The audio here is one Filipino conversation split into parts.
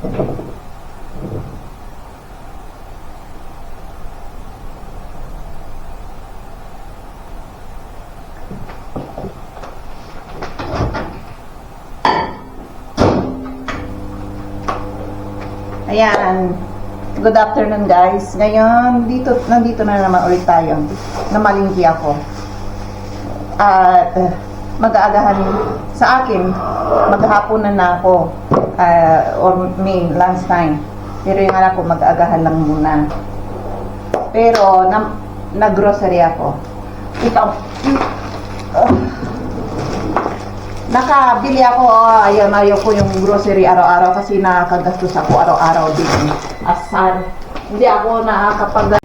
Ayan. Good afternoon, guys. Ngayon, nandito na naman ulit tayo. Namalingki ako. At mag-aagahan sa akin, maghahaponan na ako. Or may lunch time. Pero yung anak ko, mag-aagahan lang muna. Pero, nag-grocery ako. Ito. Nakabili ako, ayaw ko yung grocery araw-araw kasi nakakagastos ako araw-araw din. Asar. Hindi ako nakakapag...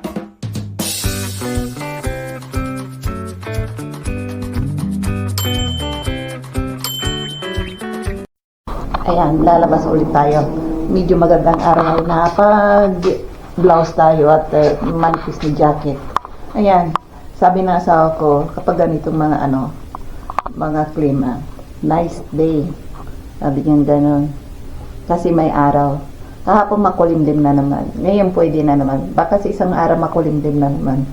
Ayan, lalabas ulit tayo. Medyo magandang araw na pag blouse tayo at manipis na jacket. Ayan, sabi na asawa ko, kapag ganitong mga klima, nice day. Sabi niyan gano'n. Kasi may araw. Kahapon makulimlim na naman. Ngayon pwede na naman. Baka sa isang araw makulimlim na naman.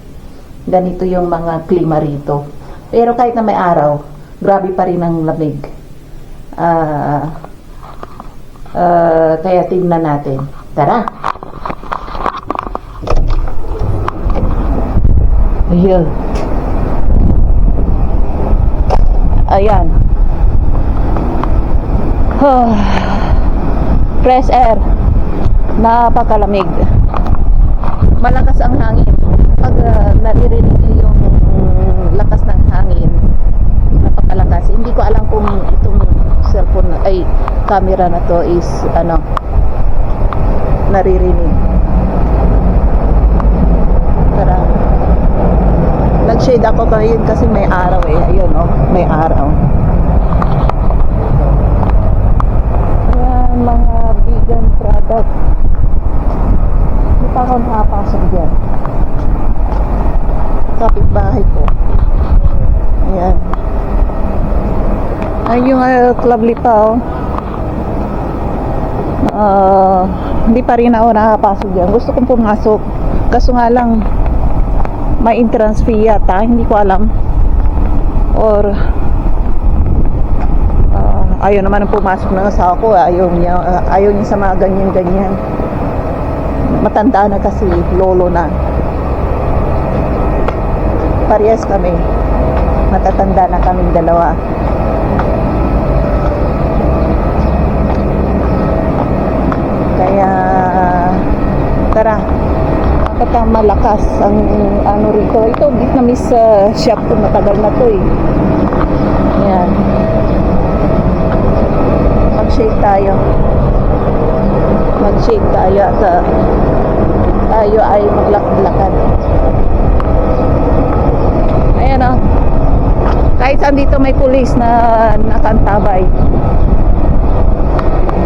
Ganito yung mga klima rito. Pero kahit na may araw, grabe pa rin ang lamig. Kaya tingnan natin. Tara! Ayun. Ayan. Fresh air. Napakalamig. Malakas ang hangin. Pag naririnig niyo yung lakas ng hangin, napakalakas. Hindi ko alam kung itong cellphone ay camera na to is naririnig. Tara. Nag-shade ako ngayon kasi may araw eh. Ayun may araw. Ayan, mga vegan product. Hindi pa ako nakapasok dyan. Kapitbahay ko. Ayan. Ayun yung Club Lipa hindi pa rin ako nakapasok dyan. Gusto kong pumasok. Kaso nga lang may entrance fee yata, hindi ko alam. Or ayaw naman ang pumasok ng asawa ko. Ayaw niya sa mga ganyan-ganyan. Matanda na kasi, lolo na. Parehas kami. Matatanda na kaming dalawa. Kaya tara, dapat malakas ang rito. Ito Vietnamese shop ko, matagal na to eh. Ayan, mag-shake tayo at tayo ay maglakad-lakad. Ayan kahit saan dito may pulis na nakantabay.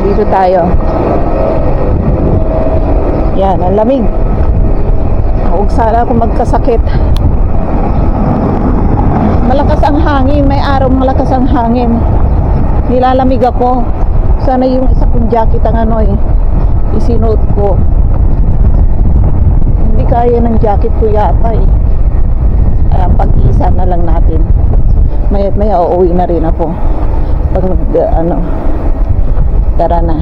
Dito tayo. Yan, ang lamig. Huwag sana ako magkasakit. Malakas ang hangin. May araw malakas ang hangin. Nilalamig ako. Sana yung isa kong jacket ang isinuot ko. Hindi kaya ng jacket ko yata eh. Pag-isa na lang natin. May uuwi na rin ako. Pag tara na.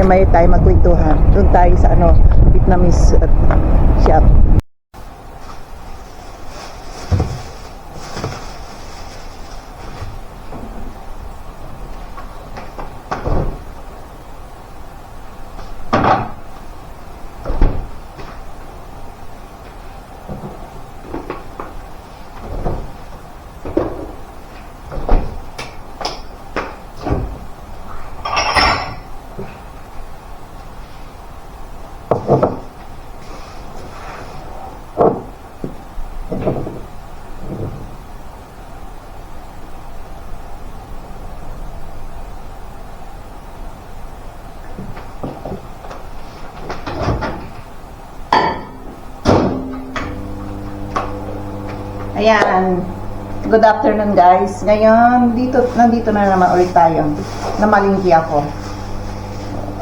May tayo magkwentuhan. Doon tayo sa Vietnamese shop. Ayan. Good afternoon guys. Ngayon, nandito na naman ulit tayo. Namalingki ako.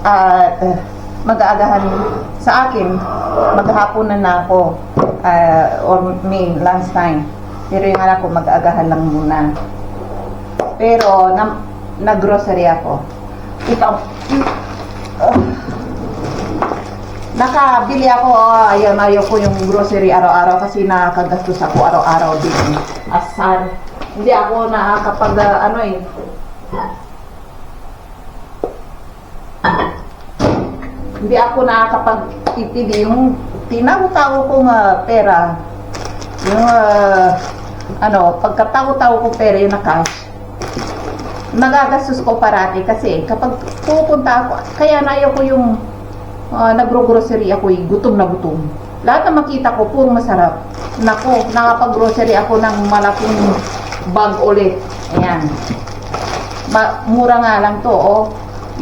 At mag-aagahan sa akin, maghahaponan na ako or may lunch time. Pero yung anak ko, mag-aagahan lang muna. Pero, nag-grocery ako. Ito, nakabili ako, ayaw ko yung grocery araw-araw kasi nakakagastos ako araw-araw din. Asar. Hindi ako nakakapag, hindi ako nakakapag-tipid yung tinatago kong pera. Yung, pagkatago-tago kong pera yung na cash. Nagagastos ko parati kasi kapag pupunta ako, kaya na ayaw ko yung nagro-grocery ako, gutom na gutom. Lahat na makita ko, puro masarap. Nako, nakapag-grocery ako ng malaking bag ulit. Ayan. Mura nga lang to, oh.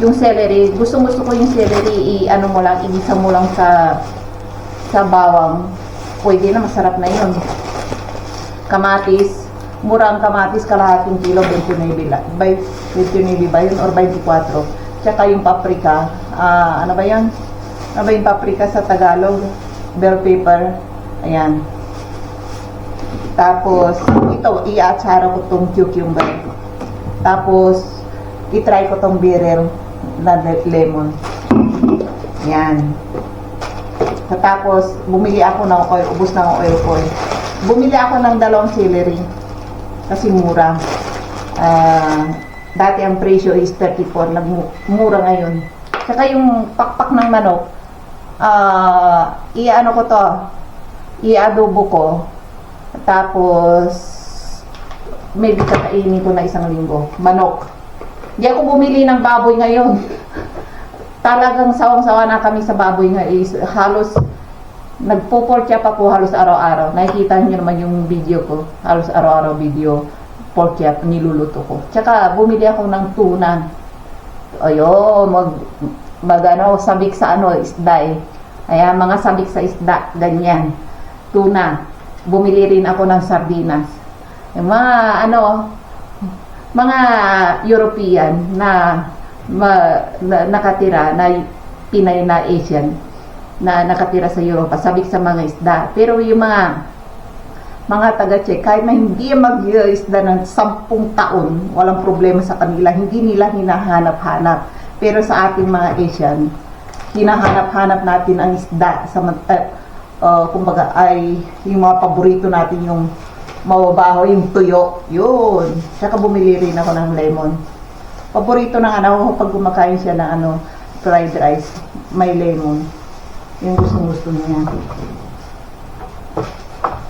Yung celery, gusto ko yung celery, mo lang, igisa mo lang sa bawang. Pwede na, masarap na yun. Kamatis, mura ang kamatis, kalahating kilo, 29 ba yun, or 24. Tsaka yung paprika, ano ba yan? Ano ba yung paprika sa Tagalog? Bell pepper. Ayan. Tapos, ito, i-atsara ko tong cucumber. Tapos, i-try ko tong birrer na lemon. Ayan. Tapos, bumili ako ng oil, ubos ng oil ko. Bumili ako ng 2 celery. Kasi mura. Dati ang presyo is 34, nagmura ngayon. Saka yung pakpak ng manok, i-adobo ko. Tapos, maybe kakainin ko na 1 linggo. Manok. Hindi ako bumili ng baboy ngayon. Talagang sawang-sawa na kami sa baboy ngayon. Halos, nagpo-pork chop ako halos araw-araw. Nakikita niyo naman yung video ko. Halos araw-araw video. Pork chop, niluluto ko. Tsaka, bumili ako ng tuna. Ayun, sabik sa isda eh. Ayan, mga sabik sa isda, ganyan. Tuna. Bumili rin ako ng sardinas. Yung mga European na nakatira, na Pinay na Asian, na nakatira sa Europa, sabik sa mga isda. Pero yung mga taga-Czech, kahit na hindi mag-isda ng 10 taon, walang problema sa kanila, hindi nila hinahanap-hanap. Pero sa ating mga Asian, hinahanap-hanap natin ang isda sa kumbaga ay yung mga paborito natin, yung mababaho, yung tuyo, yun. Saka bumili rin ako ng lemon. Paborito ng anak ko pag kumakain siya ng fried rice, may lemon. Yung gusto niya.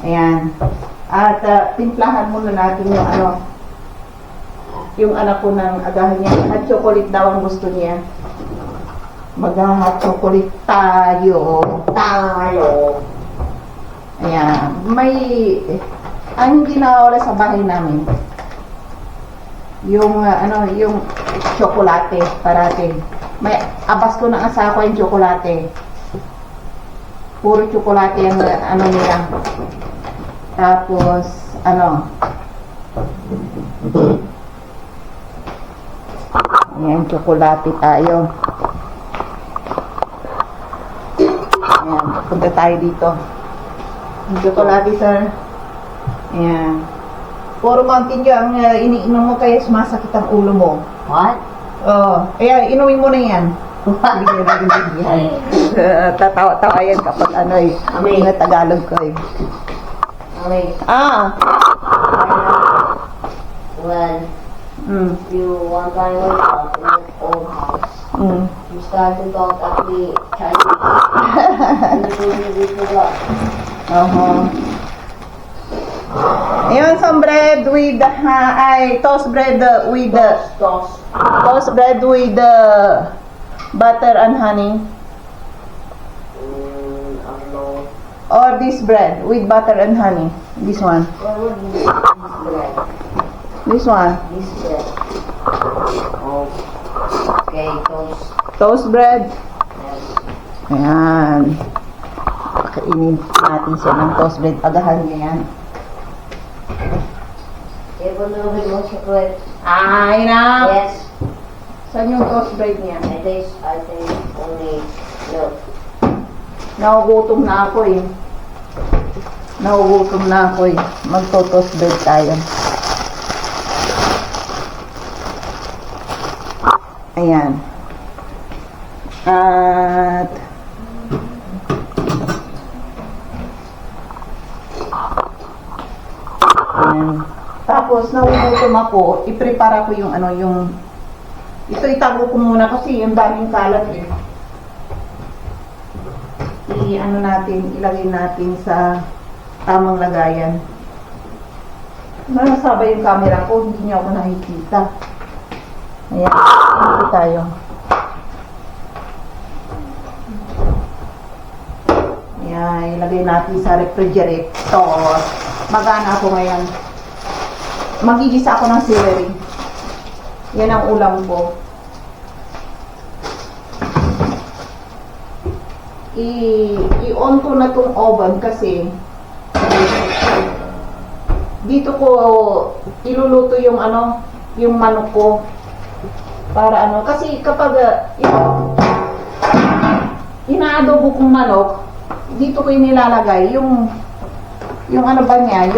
Ayan. At timplahan muna natin yung anak ko ng agahan niya. Hot chocolate daw ang gusto niya. Mag-hot chocolate tayo. Ayan. Hindi nawawala sa bahay namin. Yung chocolate parate. May abas ko ng asawa yung chocolate. Puro chocolate ang nila. Tapos ayan, chocolate tayo. Ayan, punta tayo dito. Yung chocolate, sir. Ayan. Puro Mountain Dew ang iniinom mo, kaya sumasakit ang ulo mo. What? Ayan, inumin mo na yan. Tatawa-tawa yan kapag mga Tagalog ko eh. Okay. When you one time wake up in your old house, you start to talk at the Chinese. And you forgot. Ayan, some bread with toast bread with toast bread with butter and honey. Or this bread with butter and honey. This one. What would you do with this bread? This one. This bread. Oh. Okay, toast. Toast bread. Yes. Ayan. Kainin natin siya ng toast bread. Agahan niya yan. Give a little bit more chocolate. Ah, enough! Yes. Saan yung toast bread niya? I think only milk. Nagugutom na ako eh. Nagugutom na ako eh. Magto-toast bread tayo. Ayan. At ayan. Tapos nagugutom ako, i-prepare ko yung ano, yung ito itago ko muna kasi yung daming kalat eh. I-ano natin, ilagay natin sa tamang lagayan. Nasabay yung camera ko, hindi niyo ako nakikita. Ayan, dito tayo. Ayan, ilagay natin sa refrigerator. Magana ako ngayon. Magigisa ako ng celery. Yan ang ulam ko. I-on ko na tong oven kasi dito ko iluluto yung ano, yung manok ko. Para ano, kasi kapag inaadobo kong manok, dito ko inilalagay yung ano ba niya,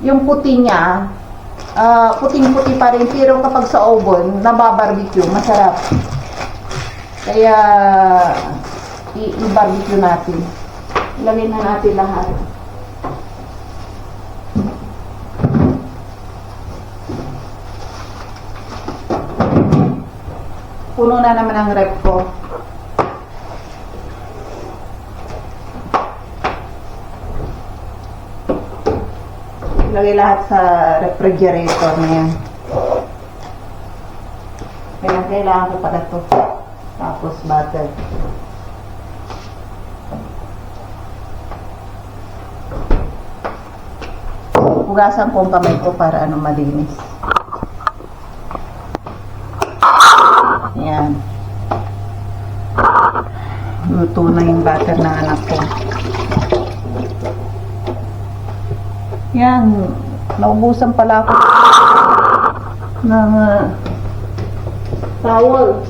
yung puti niya, puting-puti pa rin, pero kapag sa oven, nababarbecue, masarap. Kaya, i-barbecue natin. Ilagay na natin lahat. Puno na naman ang rep ko. Ilagay lahat sa refrigerator na yan. Kailangan ko pala ito. Tapos butter. Hugasan ko ang kamay ko para ano malinis. Ayan. Luto na yung butter ng anak ko. Yan. Naubusan pala ako ng towel.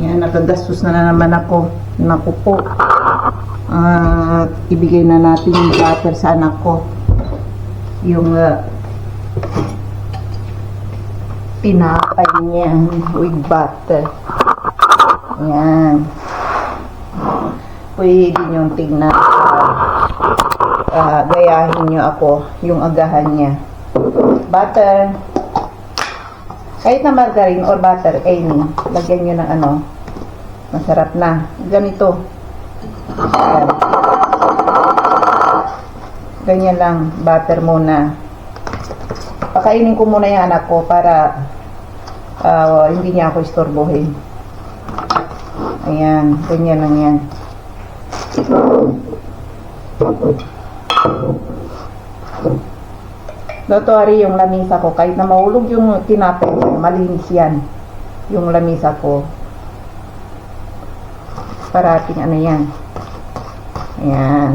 Yan, nagagastos na naman ako. Naku po. Ibigay na natin yung butter sa anak ko. Yung tinapay niya with butter. Yan. Pwede nyo tingnan. Gayahin nyo ako yung agahan niya. Butter. Kahit na margarine or butter, any. Lagyan nyo ng ano. Masarap na. Ganito. Ayan. Ganyan lang. Butter muna. Pakainin ko muna yung anak ko para hindi niya ako istorbohin. Ayan. Ganyan lang yan. Dottori yung lamisa ko. Kahit na mahulog yung tinapay, malinis yan. Yung lamisa ko. Parating ano yan. Ayan.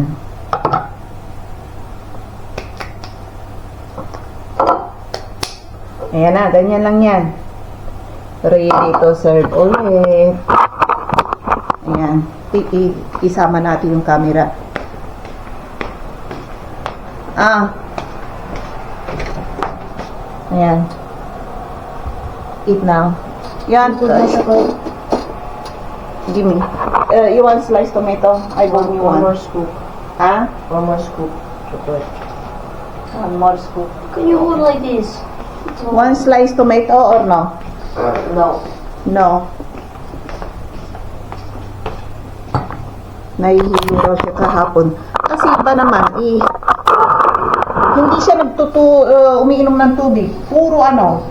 Ayan na, ganyan lang yan. Ready to serve ulit. Ayan. Isama natin yung camera. Ayan. Eat now. Yan. Give me. You want sliced tomato? I want you One more one. scoop. Huh? One more scoop. Chocolate. One more scoop. Can you hold like this? One sliced tomato or no? No. No. Nahihilo raw siya kahapon. Kasi iba naman, hindi siya umiinom ng tubig. Puro ano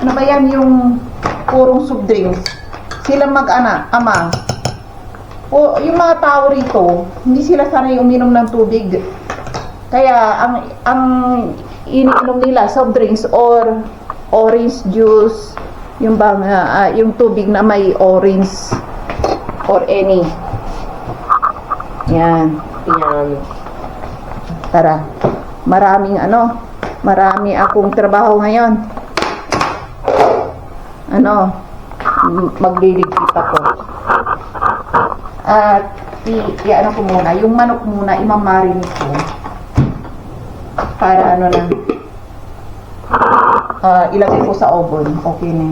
ba yan, yung purong soft drinks. Sila ama. O, yung mga tao rito, hindi sila sanay uminom ng tubig. Kaya ang iniinom nila soft drinks or orange juice, yung bang yung tubig na may orange or any. Yan. Yan. Tara. Marami akong trabaho ngayon. Magliligpit ako. At i-ano ko muna, yung manok muna, imamarinate ko. Para ilagay ko sa oven. Okay na.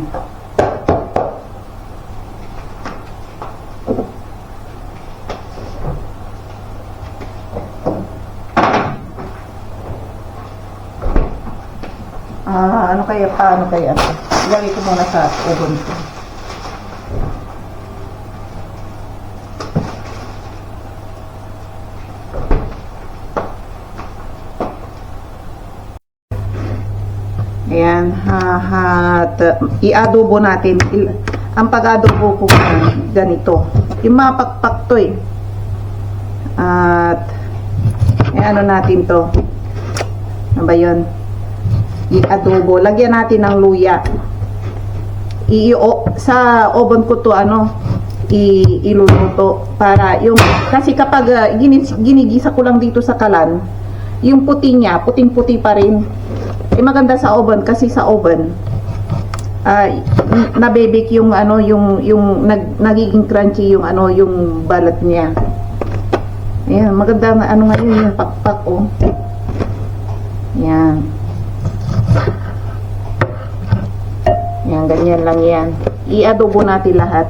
Paano kaya ito? Ilagay ko muna sa oven ko. Ayan, i-adobo natin. Ang pag-adobo ko ganito. Yung mapakpak to eh. At natin to. Ano ba yun? I-adobo. Lagyan natin ng luya. Sa oven ko to iluluto para yung kasi kapag ginigisa ko lang dito sa kalan, yung puti niya, puting-puti pa rin. Maganda sa oven kasi sa oven nabebake yung nagiging crunchy yung balat niya. Ayan, maganda ngayon yung pakpak Yan. Yan, ganyan lang yan. I-adobo natin lahat.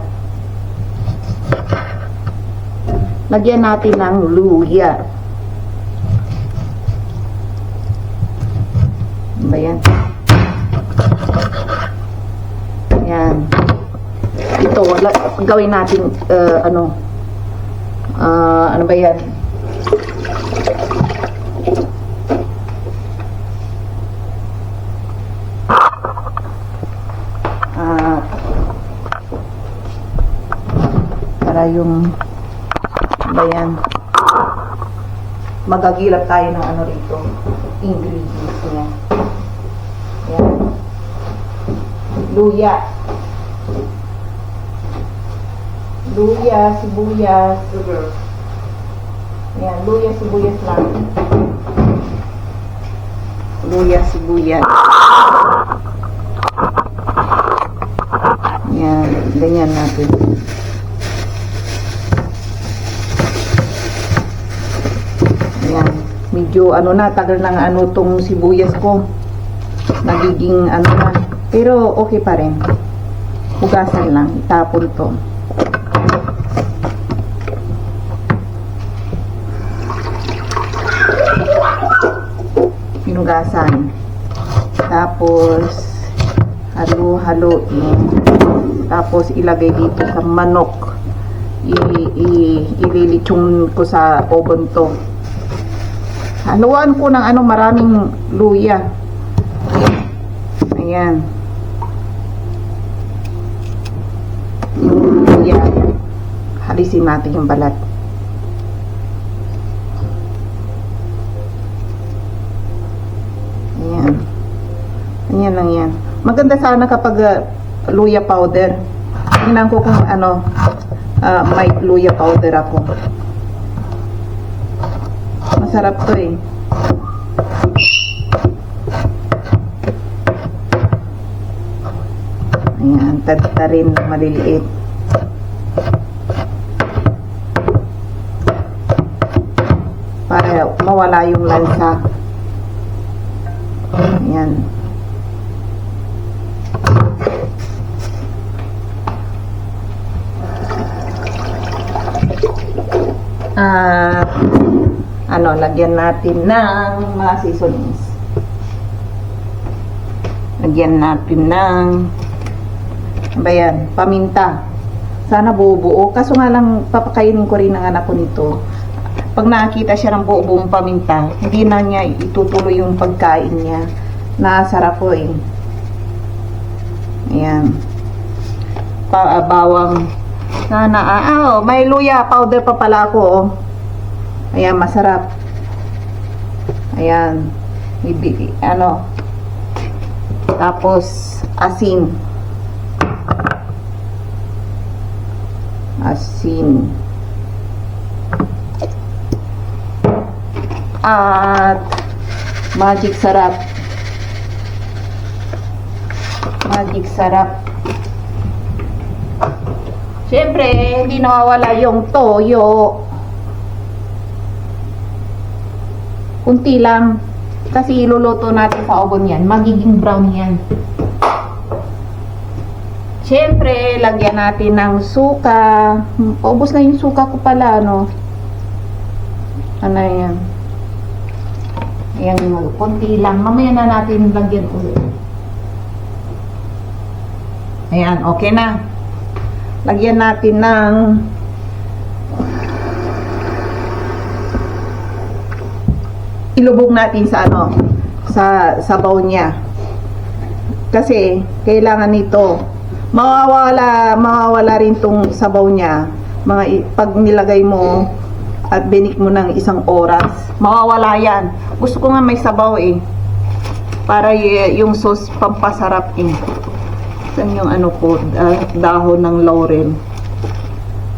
Lagyan natin ng luya. Ba yan? Yan. Ito, gawin natin ano ba yan? Para yung bayan magagilap tayo ng rito ingredients niya. Yan. Luya, sibuyas, yan, luya, sibuyas lang. Luya, sibuyas. Yan, ganyan natin. Yan, medyo tagal ng tong sibuyas ko. Nagiging na. Pero okay pa rin. Hugasan lang, itapon to. Hinugasan. Tapos halo-haloin. Tapos ilagay dito sa manok. Ililitsyon ko sa oven to. Haluan ko ng maraming luya. Ayan. Yung luya. Halisin natin yung balat. Ayan. Ayan lang yan. Maganda sana kapag luya powder. Tingnan ko kung may luya powder ako. Masarap to eh. Ayan, tadtarin na maliliit. Para mawala yung lansa. Ayan. Lagyan natin ng mga seasonings. Lagyan natin ng paminta. Sana buo-buo. Kaso nga lang, papakainin ko rin ang anak ko nito. Pag nakakita siya ng buo-buong paminta, hindi na niya itutuloy yung pagkain niya. Nasarap po eh. Ayan. Bawang. Sana, may luya powder pa pala ako. Ayan, masarap. Ayan. Ano. Tapos, asin. Asin. At magic sarap. Magic sarap. Siyempre, hindi nawawala yung toyo. Kunti lang. Kasi iluluto natin sa oven yan. Magiging brown yan. Siyempre, lagyan natin ng suka. Paubos na yung suka ko pala, no? Ano yan? Ayan, kunti lang. Mamaya na natin lagyan ulit. Ayan, okay na. Lagyan natin ng ilubog natin sa ano, sa sabaw niya. Kasi kailangan nito mawawala rin tong sabaw niya. Pag nilagay mo at binik mo ng 1 oras, mawawala yan. Gusto ko nga may sabaw eh. Para yung sauce pampasarap eh. Saan yung ano ko, dahon ng laurel.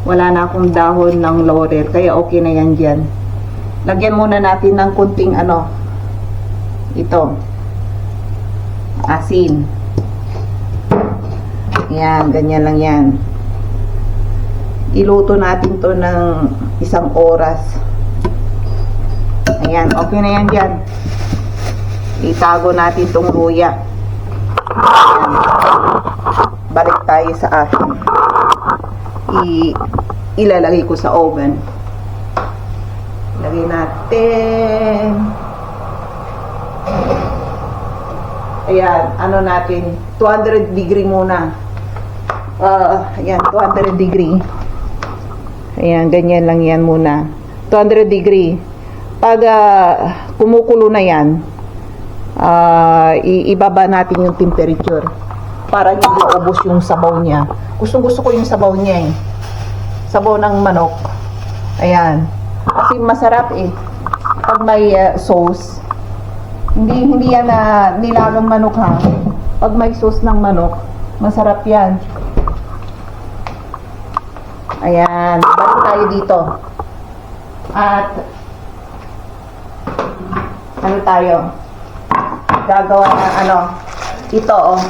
Wala na akong dahon ng laurel, kaya okay na yan dyan. Lagyan muna natin ng kunting ano, ito, asin. Yan, ganyan lang yan. Iluto natin to ng 1 oras. Ayan, okay na yan dyan. Itago natin tong luya. Ayan. Balik tayo sa asin. Ilalagay ko sa oven. Lagay natin. Ayan, ano natin, 200 degree muna. Ayan, 200 degree. Ayan, ganyan lang yan muna. 200 degree. Pag kumukulo na yan, ibaba natin yung temperature para hindi maubos yung sabaw niya. Gusto ko yung sabaw niya eh. Sabaw ng manok. Ayan. Kasi masarap eh. Pag may sauce. Hindi yan na nilagang manok ha. Pag may sauce ng manok, masarap yan. Ayan. Balik tayo dito. At ano tayo? Gagawa ng ano? Ito oh.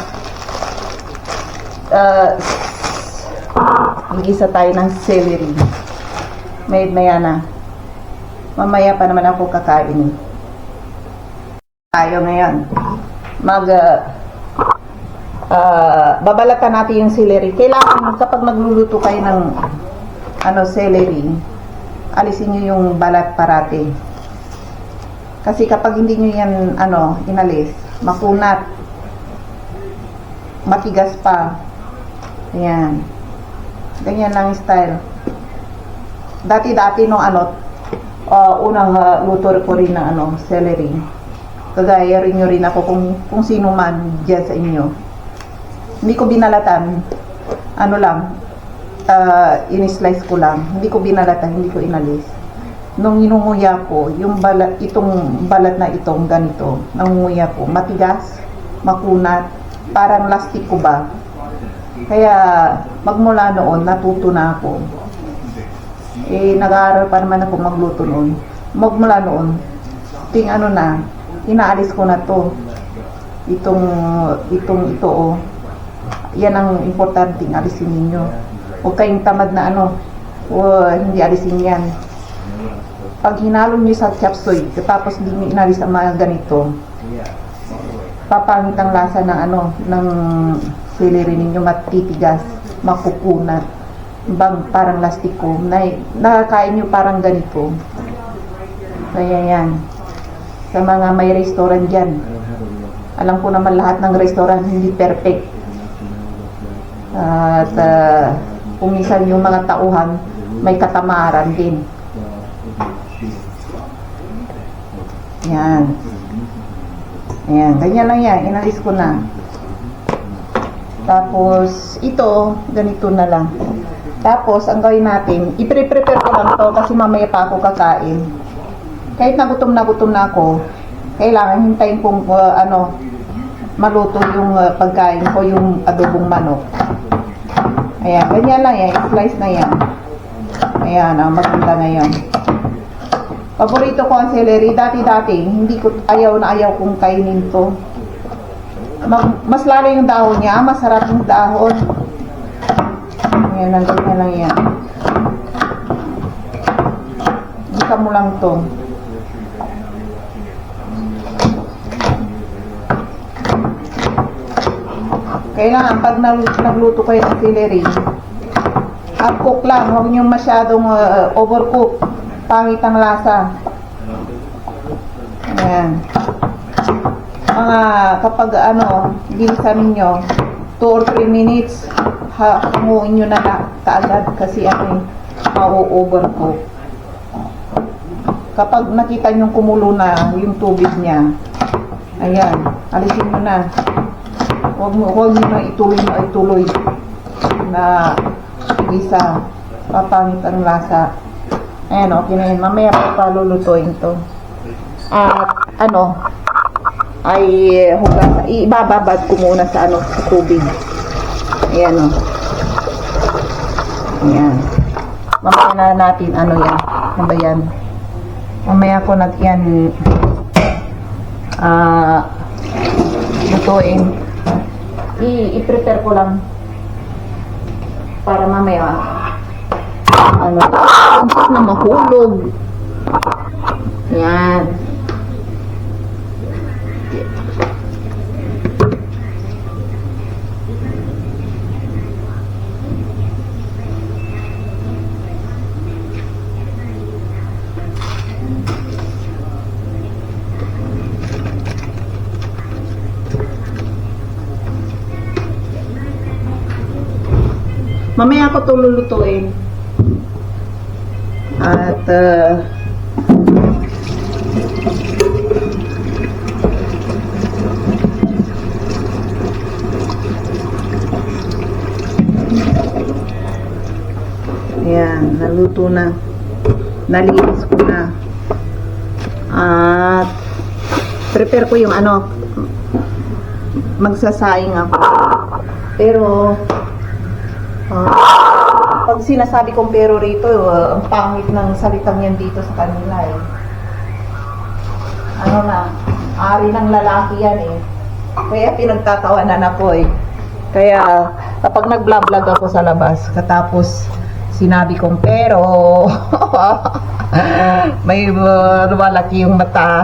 Igisa tayo ng celery. Maya na. Mamaya pa naman ako kakain. Tayo ngayon. Babalatan natin yung celery. Kailangan kapag magluluto kayo ng ano, celery, alisin nyo yung balat parati. Kasi kapag hindi nyo yan ano, inalis, makunat. Matigas pa. Ayan. Ganyan lang yung style. Dati no ano, unang luto ko rin ng ano, celery. Kagaya rin nyo rin ako kung sino man dyan sa inyo. Hindi ko binalatan. Ano lang, in-slice ko lang. Hindi ko binalatan, hindi ko inalis. Nung inunguya ko, yung balat, itong balat na itong ganito, nangunguya ko, matigas, makunat, parang lastik ko ba. Kaya magmula noon, natuto na ako. Nag-aaral pa naman ako magluto noon. Magmula noon, ano na, inaalis ko na to. Ito oh. Yan ang importante, alisin ninyo. Huwag kayong tamad na ano, hindi alisin yan. Pag hinalo nyo sa chop suey, tapos hindi nyo inalis ang mga ganito, papangit ang lasa ng ano, ng celery ninyo, matitigas, makukunat. Parang lastiko. Nakakain nyo parang ganito. Kaya yan. Sa mga may restaurant dyan, alam ko naman lahat ng restaurant hindi perfect. At kung minsan yung mga tauhan, may katamaran din. Yan. Ayan, ganyan lang yan. Inalis ko na. Tapos, ito, ganito na lang. Tapos, ang gawin natin, i-prepare ko lang to kasi mamaya pa ako kakain. kahit na gutom na ako, kailangan hintayin kong maluto yung pagkain ko, yung adobong manok. Ayan, ganyan lang yan, slice na yan. Ayan, maganda na yan. Paborito ko ang celery. Dati, hindi ko ayaw kong kainin to. Mas lalo yung dahon niya, masarap yung dahon. Ayan lang, ganyan lang yan. Isa mo lang to. Kailangan pag nagluto kayo ng celery, half cook lang, huwag nyo masyadong overcook. Pangit ang lasa. Ayan. Kapag bilisan ninyo, 2 or 3 minutes, hanguin nyo na kaagad kasi mau-overcook. Kapag nakita nyo kumulo na yung tubig niya, ayan, alisin nyo na. Huwag nyo na ituloy na isa. Papangit ang lasa. Ayan, okay na yun. Mamaya pa lulutuin to. At ay ibababad ko muna sa sa tubig. Ayan Ayan. Mamaya na natin yan. Ano ba yan? Mamaya ko yan lutuin. I-prepare ko lang para mamaya untik na mahulog. Yan. Mamaya ako ito lulutuin. At ayan, naluto na. Nalinis ko na. At prepare ko yung magsasaing ako. Pero pag sinasabi kong pero rito, ang pangit ng salitang yan dito sa kanila eh. Ari ng lalaki yan eh. Kaya pinagtatawanan ako eh. Kaya kapag nag-vlog ako sa labas, katapos sinabi kong pero, may lumalaki yung mata.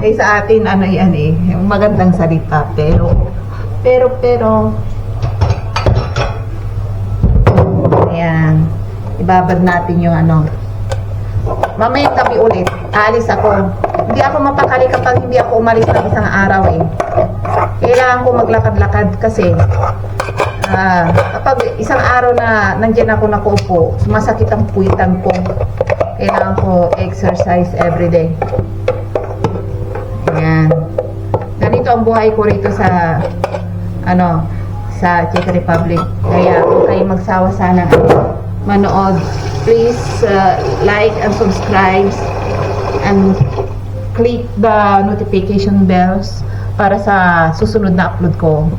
Eh sa atin, yan eh, magandang salita, pero, ayan, ibabad natin yung mamayang gabi ulit, aalis ako. Hindi ako mapakali kapag hindi ako umalis ng isang araw eh. Kailangan ko maglakad-lakad kasi kapag isang araw na nandyan ako nakaupo, sumasakit ang puwitan ko. Kailangan ko exercise everyday. Ayan. Ganito ang buhay ko rito sa sa Czech Republic. Kaya kung kayo magsawa sana manood, please like and subscribe and click the notification bells para sa susunod na upload ko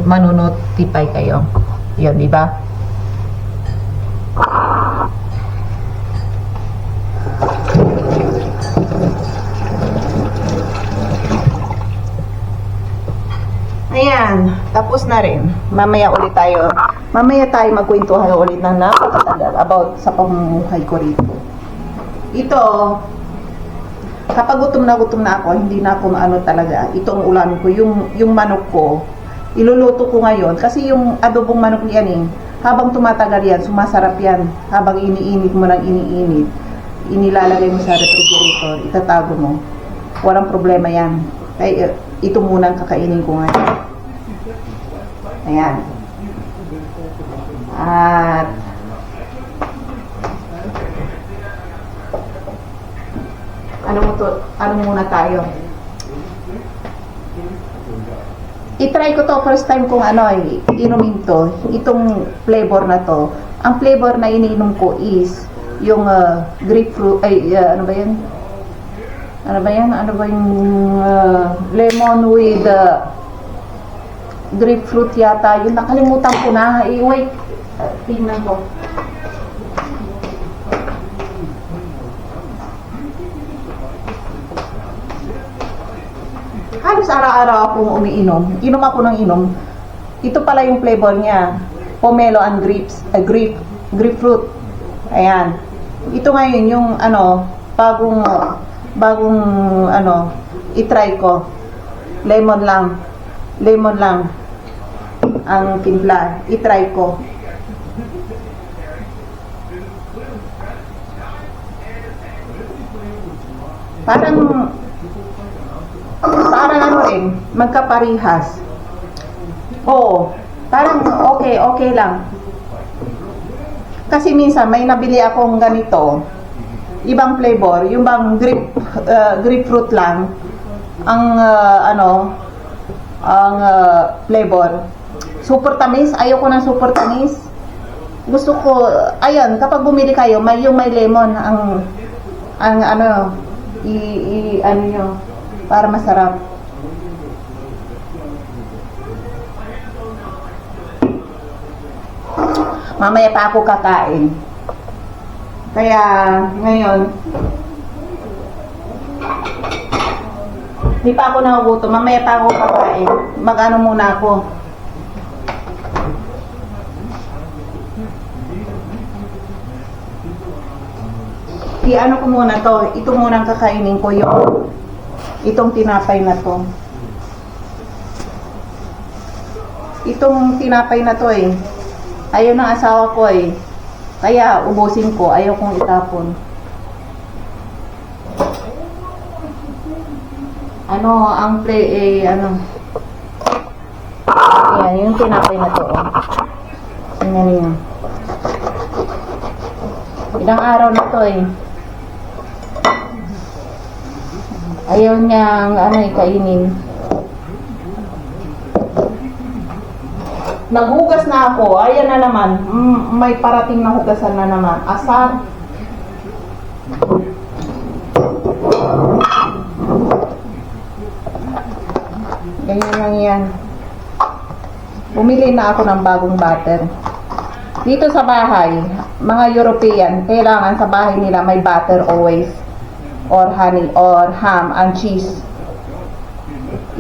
manonotify kayo. Yun, di ba? Ayan, tapos na rin. Mamaya tayo magkwentuhan ulit ng napakatagal about sa pamumuhay ko rito. Ito, kapag gutom na ako, hindi na ako talaga. Itong ulam ko, yung manok ko, iluluto ko ngayon. Kasi yung adobong manok yan eh, habang tumatagal yan, sumasarap yan. Habang iniinit mo ng iniinit, inilalagay mo sa refrigerator, itatago mo. Walang problema yan. Kaya ito muna ang kakainin ko ngayon. Ayan. At ano muna tayo? I-try ko to first time kung inumin to. Itong flavor na to. Ang flavor na iniinom ko is yung grapefruit, ay, ano ba yan? Ano ba yan? Ano ba yung lemon with grapefruit yata? Yun, nakalimutan ko na. Wait, tingnan ko. Halos araw-araw akong umiinom. Inom ako ng inom. Ito pala yung flavor niya. Pomelo and grapefruit. Ayan. Ito ngayon yung bagong i-try ko. Lemon lang ang timpla. I-try ko. Parang ano rin, magkaparihas. Oo, parang okay lang. Kasi minsan may nabili akong ganito, ibang flavor, yung bang grapefruit lang ang flavor. Super tamis, ayoko ng super tamis. Gusto ko, ayun, kapag bumili kayo, may lemon nyo para masarap. Mamaya pa ako kakain. Kaya ngayon hindi pa ako nagugutom. Mamaya pa ako kakain. Mag-ano muna ako. I-ano ko muna to. Ito muna ang kakainin ko, itong tinapay na to. Itong tinapay na to ayaw ng asawa ko kaya ubusin ko, ayaw kong itapon. Ang ayan, yung tinapay na to tingnan niyo. Ilang araw na to ayaw niyang kainin. Naghugas na ako. Ayan na naman. May parating na hugasan na naman. Asar. Ganyan lang yan. Bumili na ako ng bagong butter. Dito sa bahay, mga European, kailangan sa bahay nila may butter always. Or honey, or ham and cheese.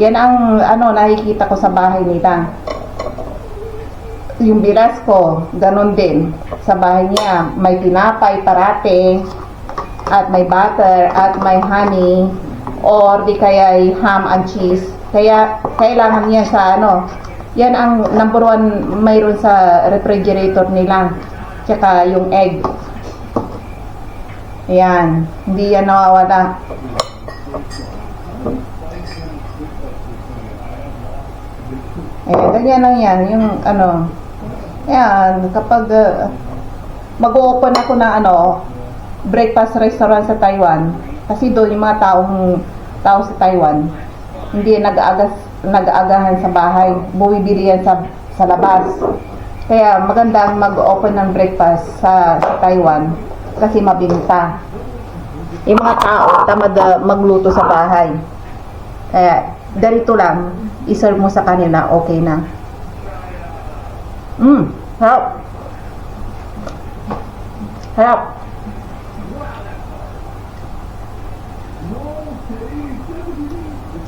Yan ang nakikita ko sa bahay nila. Yung bilas ko, ganun din. Sa bahay niya, may tinapay parate, at may butter, at may honey, or di kaya ham and cheese. Kaya, kailangan niya sa yan ang number one mayroon sa refrigerator nila. Tsaka yung egg. Ayan, hindi yan nawawala. Ayan, ganyan lang yan. Yung ayan, kapag mag-open ako ng breakfast restaurant sa Taiwan, kasi doon yung mga tao sa Taiwan, hindi nag-aagahan sa bahay, bumibili yan sa labas. Kaya magandang mag-open ng breakfast sa Taiwan kasi mabinta. Yung mga tao tamad magluto sa bahay. Kaya ganito lang, iserve mo sa kanila, okay na. Sarap. Sarap.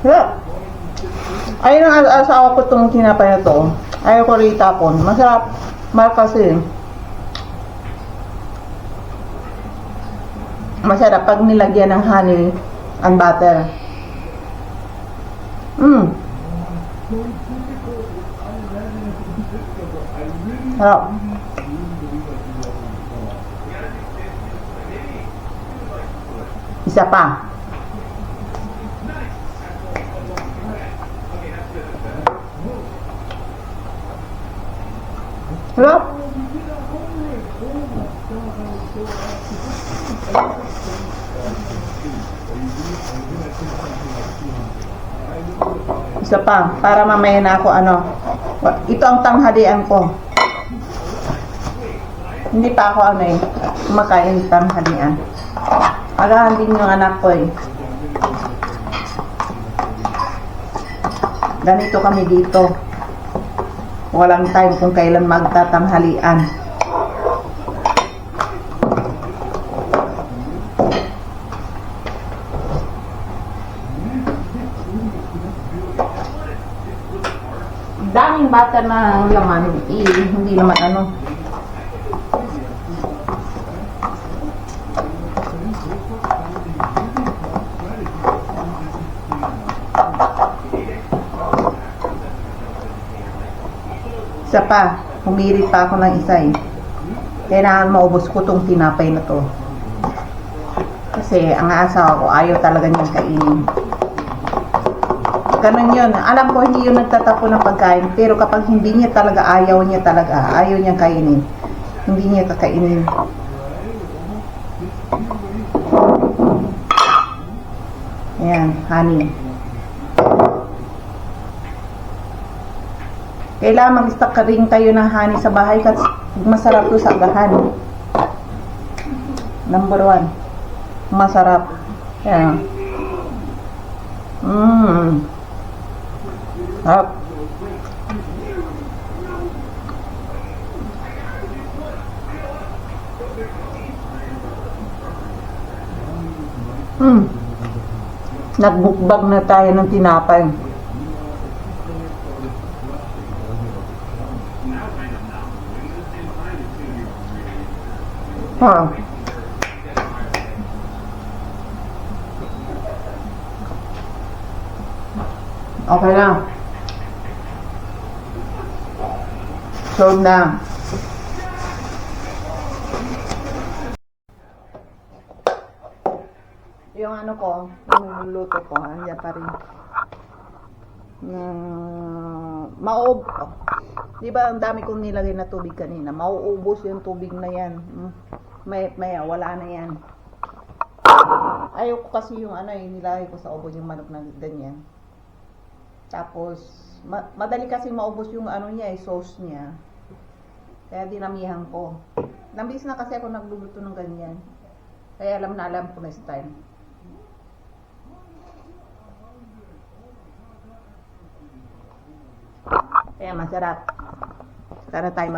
Sarap. Ayun ang asawa ko itong tinapay na to. Ayaw ko rin itapon. Masarap. Mahal kasi. Masarap pag nilagyan ng honey and butter. Sarap. Isa pa. Sarap. Isa pa, para mamaya na ako ito ang tanghalian ko. Hindi pa ako kumakain tanghalian. Agahan din yung anak ko eh. Ganito kami dito. Walang time kung kailan magtatanghalian. Daming bata na laman, hindi naman ano. Isa pa, humirit pa ako ng isa eh. Kailangan maubos ko tong tinapay na to. Kasi ang asawa ko ayaw talaga niyang kainin. Ganun yun. Alam ko hindi yun nagtatapon ng pagkain. Pero kapag hindi niya talaga ayaw niyang kainin. Hindi niya kakainin. Ayan, honey. Kailangan mag-stock ka rin kayo ng honey sa bahay kasi masarap to sa agahan. Number 1. Masarap. Ayan. Sarap. Nagbukbag na tayo ng tinapay. Okay lang. Solve na. Yung ano ko, yung luto ko, andyan pa rin. Mauub. Di ba ang dami kong nilagay na tubig kanina? Mauubos yung tubig na yan. Maya, wala na yan. Ayoko kasi yung ano nilagay ko sa ubod yung manok na ganyan. Tapos, madali kasi maubos yung ano niya, sauce niya. Kaya dinamihan ko. Nambis na kasi ako nagluluto ng ganyan. Kaya alam ko next time. Kaya masarap. Tara tayo